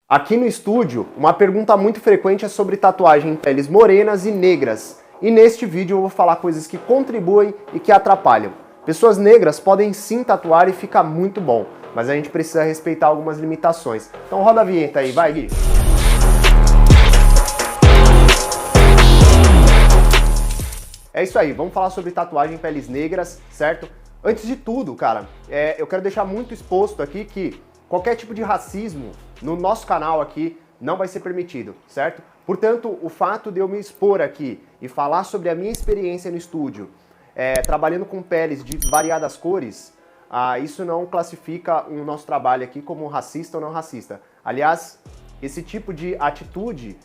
Aqui no estúdio, uma pergunta muito frequente é sobre tatuagem em peles morenas e negras. E neste vídeo eu vou falar coisas que contribuem e que atrapalham. Pessoas negras podem sim tatuar e fica muito bom, mas a gente precisa respeitar algumas limitações. Então roda a vinheta aí, vai Gui! É isso aí, vamos falar sobre tatuagem em peles negras, certo? Antes de tudo, cara, eu quero deixar muito exposto aqui que qualquer tipo de racismo no nosso canal aqui não vai ser permitido, certo? Portanto, o fato de eu me expor aqui e falar sobre a minha experiência no estúdio, trabalhando com peles de variadas cores, isso não classifica o nosso trabalho aqui como racista ou não racista. Aliás, esse tipo de atitude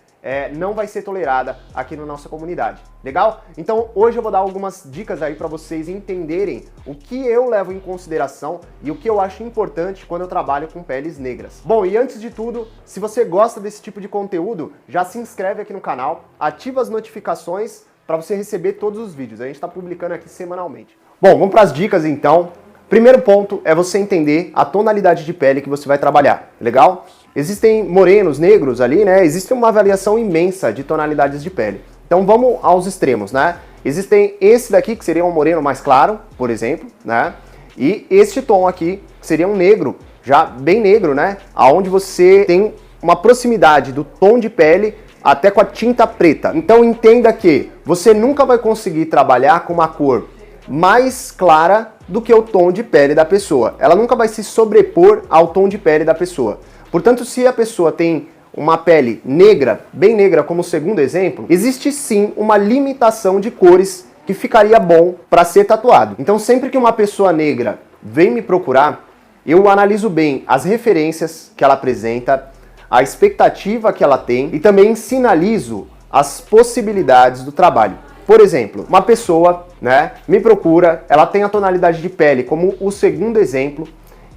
não vai ser tolerada aqui na nossa comunidade, legal? Então hoje eu vou dar algumas dicas aí para vocês entenderem o que eu levo em consideração e o que eu acho importante quando eu trabalho com peles negras. Bom, e antes de tudo, se você gosta desse tipo de conteúdo, já se inscreve aqui no canal, ativa as notificações para você receber todos os vídeos, a gente está publicando aqui semanalmente. Bom, vamos para as dicas então. Primeiro ponto é você entender a tonalidade de pele que você vai trabalhar, legal? Existem morenos, negros ali, né? Existe uma variação imensa de tonalidades de pele. Então vamos aos extremos, né? Existem esse daqui, que seria um moreno mais claro, por exemplo, né? E este tom aqui, que seria um negro, já bem negro, né? Aonde você tem uma proximidade do tom de pele até com a tinta preta. Então entenda que você nunca vai conseguir trabalhar com uma cor mais clara do que o tom de pele da pessoa. Ela nunca vai se sobrepor ao tom de pele da pessoa. Portanto, se a pessoa tem uma pele negra, bem negra como segundo exemplo, existe sim uma limitação de cores que ficaria bom para ser tatuado. Então sempre que uma pessoa negra vem me procurar, eu analiso bem as referências que ela apresenta, a expectativa que ela tem e também sinalizo as possibilidades do trabalho. Por exemplo, uma pessoa, né, me procura, ela tem a tonalidade de pele como o segundo exemplo,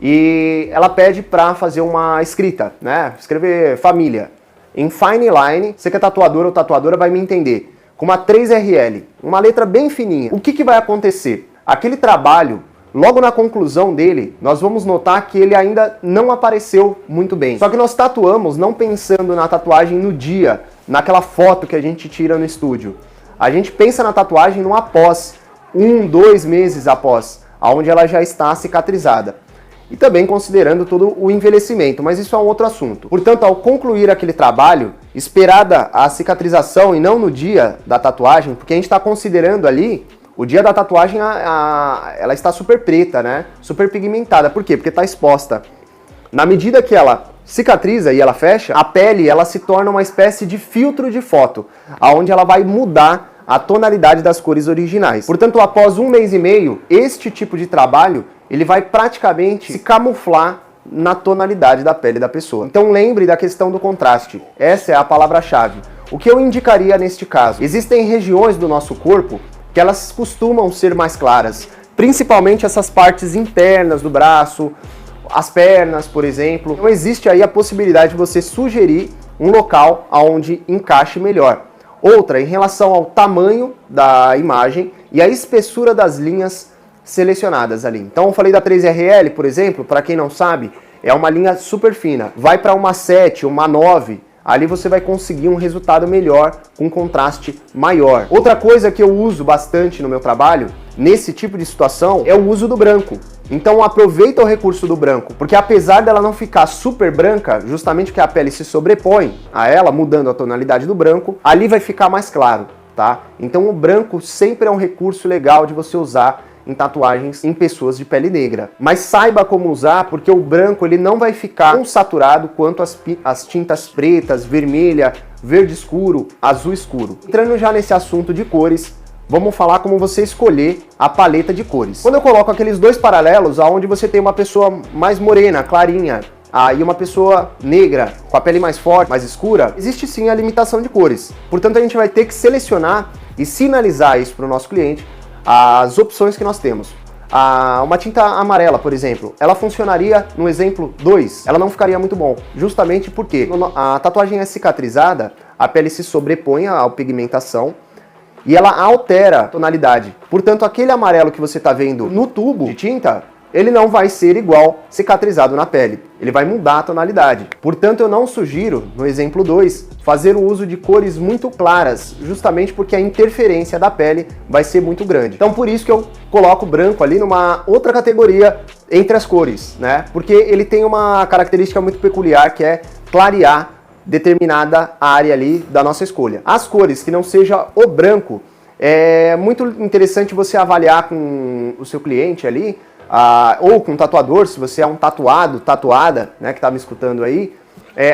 e ela pede para fazer uma escrita, né? Escrever família. Em fine line, você que é tatuador ou tatuadora vai me entender. Com uma 3RL, uma letra bem fininha. O que vai acontecer? Aquele trabalho, logo na conclusão dele, nós vamos notar que ele ainda não apareceu muito bem. Só que nós tatuamos não pensando na tatuagem no dia, naquela foto que a gente tira no estúdio. A gente pensa na tatuagem no após, 1, 2 meses após, onde ela já está cicatrizada. E também considerando todo o envelhecimento, mas isso é um outro assunto. Portanto, ao concluir aquele trabalho, esperada a cicatrização e não no dia da tatuagem, porque a gente está considerando ali, o dia da tatuagem, ela está super preta, né? Super pigmentada. Por quê? Porque está exposta. Na medida que ela cicatriza e ela fecha, a pele ela se torna uma espécie de filtro de foto, onde ela vai mudar a tonalidade das cores originais. Portanto, após 1 mês e meio, este tipo de trabalho ele vai praticamente se camuflar na tonalidade da pele da pessoa. Então lembre da questão do contraste. Essa é a palavra-chave. O que eu indicaria neste caso? Existem regiões do nosso corpo que elas costumam ser mais claras, principalmente essas partes internas do braço, as pernas, por exemplo. Então existe aí a possibilidade de você sugerir um local onde encaixe melhor. Outra, em relação ao tamanho da imagem e a espessura das linhas selecionadas ali. Então eu falei da 3RL, por exemplo, para quem não sabe, é uma linha super fina. Vai para uma 7, uma 9, ali você vai conseguir um resultado melhor, com contraste maior. Outra coisa que eu uso bastante no meu trabalho, nesse tipo de situação, é o uso do branco. Então aproveita o recurso do branco, porque apesar dela não ficar super branca, justamente porque a pele se sobrepõe a ela, mudando a tonalidade do branco, ali vai ficar mais claro, tá? Então o branco sempre é um recurso legal de você usar em tatuagens em pessoas de pele negra. Mas saiba como usar, porque o branco ele não vai ficar tão saturado quanto as tintas pretas, vermelha, verde escuro, azul escuro. Entrando já nesse assunto de cores, vamos falar como você escolher a paleta de cores. Quando eu coloco aqueles dois paralelos, onde você tem uma pessoa mais morena, clarinha, e uma pessoa negra, com a pele mais forte, mais escura, existe sim a limitação de cores. Portanto, a gente vai ter que selecionar e sinalizar isso para o nosso cliente, as opções que nós temos. Uma tinta amarela, por exemplo, ela funcionaria no exemplo 2, ela não ficaria muito bom, justamente porque a tatuagem é cicatrizada, a pele se sobrepõe à pigmentação e ela altera a tonalidade. Portanto, aquele amarelo que você está vendo no tubo de tinta, ele não vai ser igual cicatrizado na pele. Ele vai mudar a tonalidade. Portanto, eu não sugiro, no exemplo 2, fazer o uso de cores muito claras, justamente porque a interferência da pele vai ser muito grande. Então, por isso que eu coloco o branco ali numa outra categoria entre as cores, né? Porque ele tem uma característica muito peculiar, que é clarear determinada área ali da nossa escolha. As cores que não seja o branco, é muito interessante você avaliar com o seu cliente ali, ou com o tatuador, se você é um tatuado, tatuada, né, que está me escutando aí,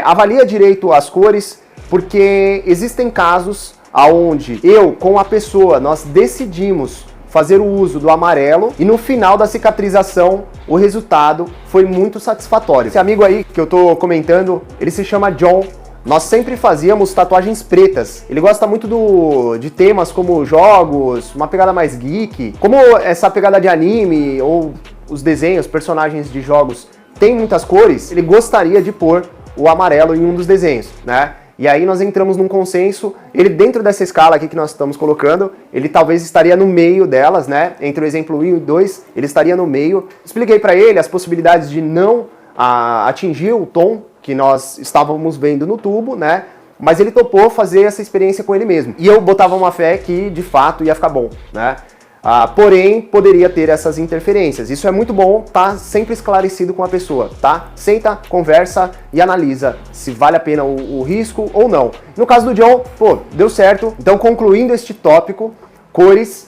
avalia direito as cores, porque existem casos onde eu, com a pessoa, nós decidimos fazer o uso do amarelo e no final da cicatrização o resultado foi muito satisfatório. Esse amigo aí que eu tô comentando, ele se chama John. Nós sempre fazíamos tatuagens pretas. Ele gosta muito de temas como jogos, uma pegada mais geek. Como essa pegada de anime ou os desenhos, personagens de jogos tem muitas cores, ele gostaria de pôr o amarelo em um dos desenhos, né? E aí nós entramos num consenso, ele dentro dessa escala aqui que nós estamos colocando, ele talvez estaria no meio delas, né? Entre o exemplo 1 e o 2, ele estaria no meio. Expliquei para ele as possibilidades de não atingir o tom que nós estávamos vendo no tubo, né? Mas ele topou fazer essa experiência com ele mesmo. E eu botava uma fé que, de fato, ia ficar bom, né? Porém, poderia ter essas interferências. Isso é muito bom, tá sempre esclarecido com a pessoa, tá? Senta, conversa e analisa se vale a pena o risco ou não. No caso do John, pô, deu certo. Então, concluindo este tópico, cores,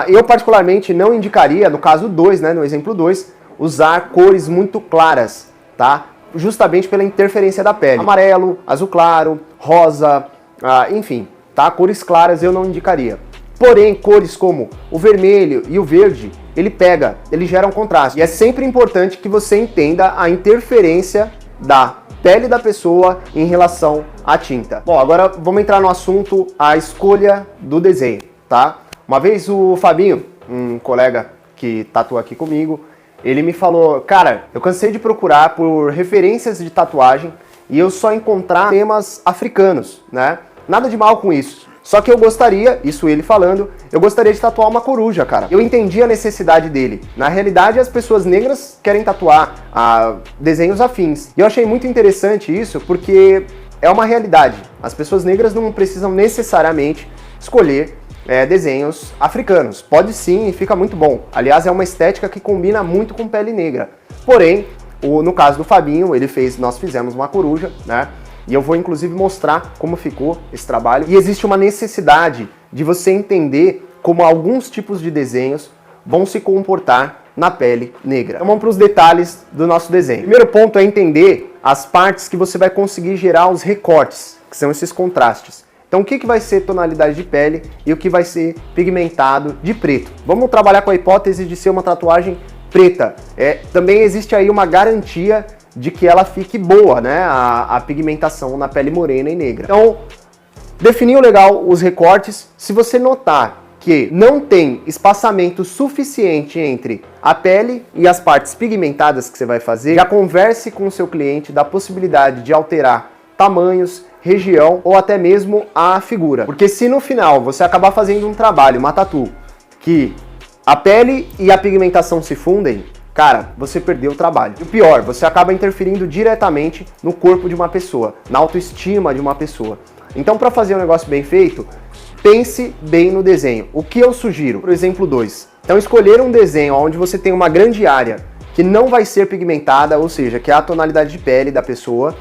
eu particularmente não indicaria, no caso 2, né, no exemplo 2, usar cores muito claras, tá? Justamente pela interferência da pele. Amarelo, azul claro, rosa, enfim, tá? Cores claras eu não indicaria. Porém, cores como o vermelho e o verde, ele gera um contraste. E é sempre importante que você entenda a interferência da pele da pessoa em relação à tinta. Bom, agora vamos entrar no assunto, a escolha do desenho, tá? Uma vez o Fabinho, um colega que tatua aqui comigo, ele me falou, cara, eu cansei de procurar por referências de tatuagem e eu só encontrar temas africanos, né? Nada de mal com isso. Só que eu gostaria, isso ele falando, eu gostaria de tatuar uma coruja, cara. Eu entendi a necessidade dele. Na realidade, as pessoas negras querem tatuar desenhos afins. E eu achei muito interessante isso, porque é uma realidade. As pessoas negras não precisam necessariamente escolher desenhos africanos. Pode sim e fica muito bom. Aliás, é uma estética que combina muito com pele negra. Porém, no caso do Fabinho, nós fizemos uma coruja, né? E eu vou inclusive mostrar como ficou esse trabalho. E existe uma necessidade de você entender como alguns tipos de desenhos vão se comportar na pele negra. Então vamos para os detalhes do nosso desenho. Primeiro ponto é entender as partes que você vai conseguir gerar os recortes, que são esses contrastes. Então o que vai ser tonalidade de pele e o que vai ser pigmentado de preto. Vamos trabalhar com a hipótese de ser uma tatuagem preta. Também existe aí uma garantia de que ela fique boa, né, a pigmentação na pele morena e negra. Então, definiu legal os recortes. Se você notar que não tem espaçamento suficiente entre a pele e as partes pigmentadas que você vai fazer, já converse com o seu cliente da possibilidade de alterar tamanhos, região ou até mesmo a figura. Porque se no final você acabar fazendo um trabalho, uma tatu, que a pele e a pigmentação se fundem, cara, você perdeu o trabalho. E o pior, você acaba interferindo diretamente no corpo de uma pessoa, na autoestima de uma pessoa. Então, para fazer um negócio bem feito, pense bem no desenho. O que eu sugiro? Por exemplo 2. Então, escolher um desenho onde você tem uma grande área que não vai ser pigmentada, ou seja, que é a tonalidade de pele da pessoa,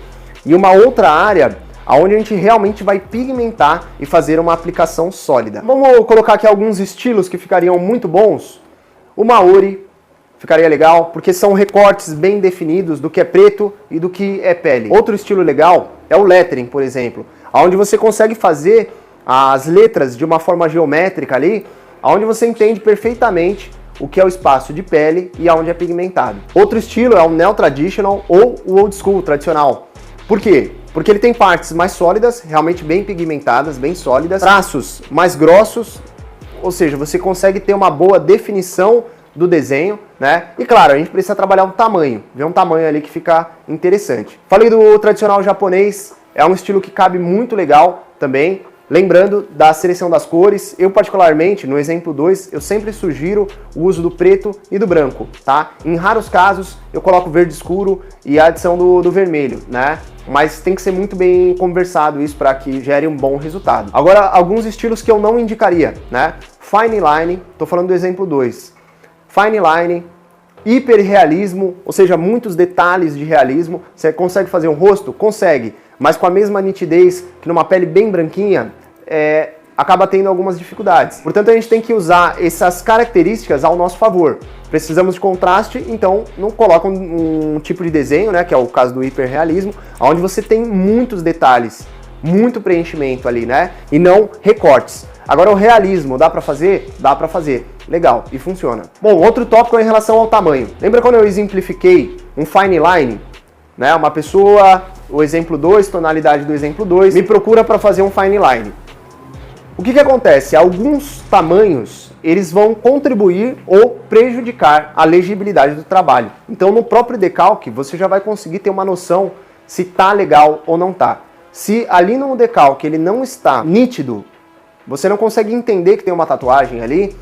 e uma outra área onde a gente realmente vai pigmentar e fazer uma aplicação sólida. Vamos colocar aqui alguns estilos que ficariam muito bons. O Maori ficaria legal, porque são recortes bem definidos do que é preto e do que é pele. Outro estilo legal é o lettering, por exemplo, onde você consegue fazer as letras de uma forma geométrica ali, onde você entende perfeitamente o que é o espaço de pele e aonde é pigmentado. Outro estilo é o neo-traditional ou o old school, tradicional. Por quê? Porque ele tem partes mais sólidas, realmente bem pigmentadas, bem sólidas, traços mais grossos, ou seja, você consegue ter uma boa definição do desenho, né? E claro, a gente precisa trabalhar um tamanho, ver um tamanho ali que fica interessante. Falei do tradicional japonês, é um estilo que cabe muito legal também, Lembrando da seleção das cores, eu particularmente, no exemplo 2, eu sempre sugiro o uso do preto e do branco, tá? Em raros casos, eu coloco verde escuro e a adição do vermelho, né? Mas tem que ser muito bem conversado isso para que gere um bom resultado. Agora, alguns estilos que eu não indicaria, né? Fine Line, tô falando do exemplo 2. Fine Line, hiperrealismo, ou seja, muitos detalhes de realismo. Você consegue fazer um rosto? Consegue. Mas com a mesma nitidez que numa pele bem branquinha, acaba tendo algumas dificuldades. Portanto, a gente tem que usar essas características ao nosso favor. Precisamos de contraste, então não coloca um tipo de desenho, né, que é o caso do hiperrealismo, onde você tem muitos detalhes, muito preenchimento ali, né, e não recortes. Agora o realismo, dá pra fazer? Dá pra fazer. Legal, e funciona. Bom, outro tópico é em relação ao tamanho. Lembra quando eu exemplifiquei um fine line? Né, uma pessoa, o exemplo 2, tonalidade do exemplo 2, me procura para fazer um fine line. O que acontece? Alguns tamanhos, eles vão contribuir ou prejudicar a legibilidade do trabalho. Então, no próprio decalque, você já vai conseguir ter uma noção se tá legal ou não tá. Se ali no decalque ele não está nítido, você não consegue entender que tem uma tatuagem ali,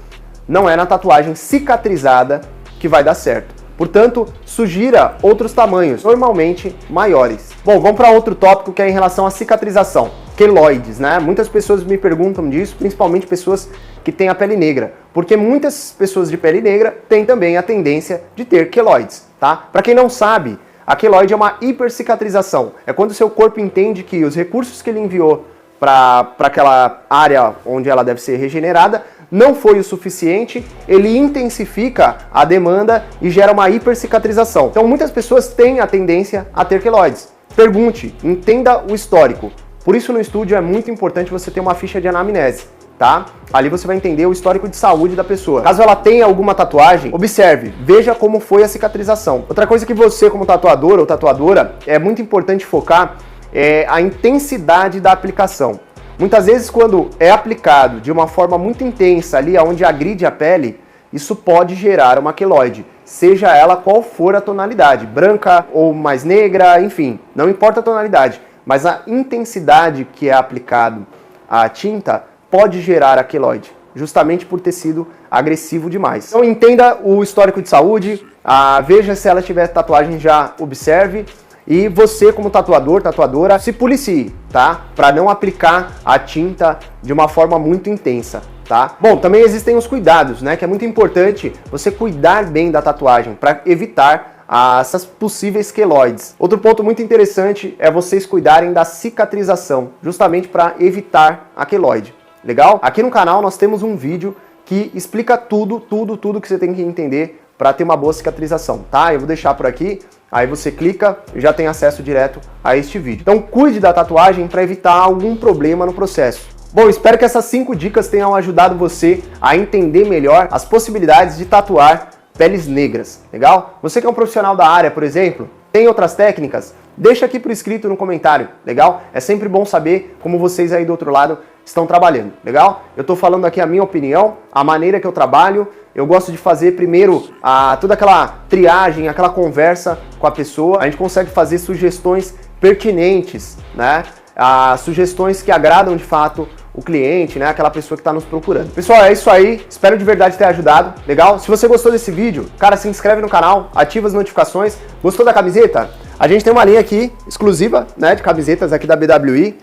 não é na tatuagem cicatrizada que vai dar certo. Portanto, sugira outros tamanhos, normalmente maiores. Bom, vamos para outro tópico que é em relação à cicatrização. Queloides, né? Muitas pessoas me perguntam disso, principalmente pessoas que têm a pele negra. Porque muitas pessoas de pele negra têm também a tendência de ter queloides, tá? Para quem não sabe, a queloide é uma hipercicatrização. É quando o seu corpo entende que os recursos que ele enviou para aquela área onde ela deve ser regenerada não foi o suficiente, ele intensifica a demanda e gera uma hipercicatrização. Então muitas pessoas têm a tendência a ter queloides. Pergunte, entenda o histórico. Por isso no estúdio é muito importante você ter uma ficha de anamnese, tá? Ali você vai entender o histórico de saúde da pessoa. Caso ela tenha alguma tatuagem, observe, veja como foi a cicatrização. Outra coisa que você como tatuador ou tatuadora é muito importante focar é a intensidade da aplicação. Muitas vezes quando é aplicado de uma forma muito intensa ali onde agride a pele, isso pode gerar uma queloide, seja ela qual for a tonalidade, branca ou mais negra, enfim, não importa a tonalidade, mas a intensidade que é aplicado a tinta pode gerar a queloide, justamente por ter sido agressivo demais. Então entenda o histórico de saúde, veja se ela tiver tatuagem, já observe. E você, como tatuador, tatuadora, se policie, tá? Para não aplicar a tinta de uma forma muito intensa, tá? Bom, também existem os cuidados, né? Que é muito importante você cuidar bem da tatuagem para evitar essas possíveis queloides. Outro ponto muito interessante é vocês cuidarem da cicatrização, justamente para evitar a queloide. Legal? Aqui no canal nós temos um vídeo que explica tudo que você tem que entender para ter uma boa cicatrização, tá? Eu vou deixar por aqui. Aí você clica e já tem acesso direto a este vídeo. Então cuide da tatuagem para evitar algum problema no processo. Bom, espero que essas 5 dicas tenham ajudado você a entender melhor as possibilidades de tatuar peles negras, legal? Você que é um profissional da área, por exemplo, tem outras técnicas? Deixa aqui por escrito no comentário, legal? É sempre bom saber como vocês aí do outro lado estão trabalhando, legal? Eu tô falando aqui a minha opinião, a maneira que eu trabalho. Eu gosto de fazer primeiro toda aquela triagem, aquela conversa com a pessoa. A gente consegue fazer sugestões pertinentes, né? Sugestões que agradam de fato o cliente, né? Aquela pessoa que está nos procurando. Pessoal, é isso aí. Espero de verdade ter ajudado. Legal? Se você gostou desse vídeo, cara, se inscreve no canal, ativa as notificações. Gostou da camiseta? A gente tem uma linha aqui exclusiva, né? De camisetas aqui da BWI.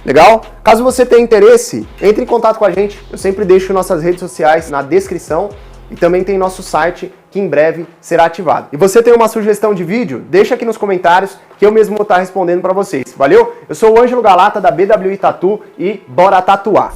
Legal? Caso você tenha interesse, entre em contato com a gente. Eu sempre deixo nossas redes sociais na descrição e também tem nosso site que em breve será ativado. E você tem uma sugestão de vídeo? Deixa aqui nos comentários que eu mesmo vou estar respondendo para vocês. Valeu? Eu sou o Ângelo Galata da BWI Tattoo e bora tatuar!